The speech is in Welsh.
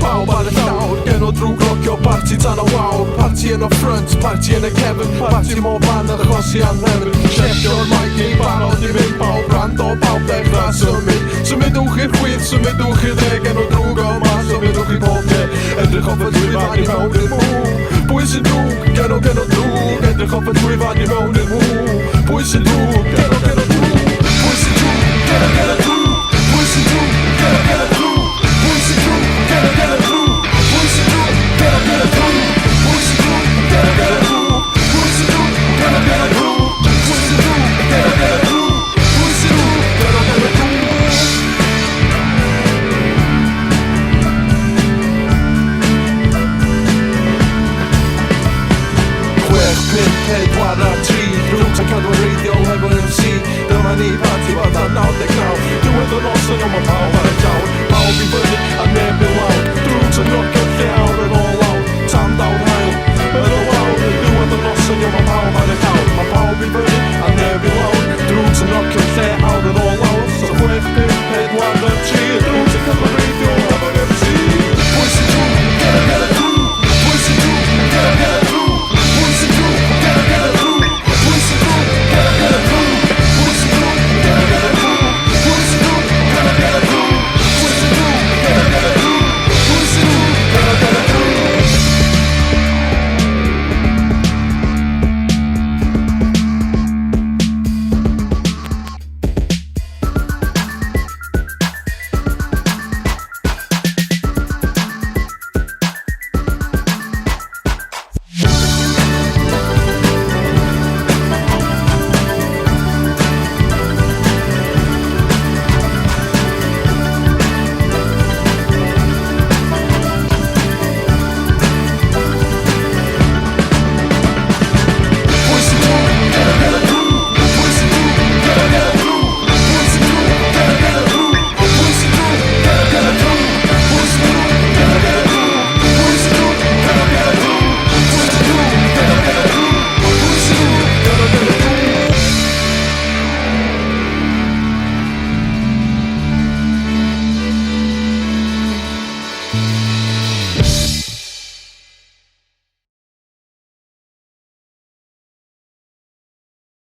pawb ar y llawr. Genod Droog rocio parti tan o wawr. Parti yn o ffrynt, parti yn y cefn, parti mo fan achosi am hefyd. Checkio'r mic i barod i mynd, pawb rando, pawb dechrau symud. Symudwch i'r chwith, symudwch i'r dde. Genod Droog o ma, symudwch i bob lle. Edrych off y drwyfan i mewn i'r mw. Pwy sy'n drwg? Genod Droog. Edrych off y drwyfan i mewn i'r mw. Pwy sy'n drwg? Genod Droog. Pwy sy'n drwg? Genod Droog. Pwy sy'n drwg?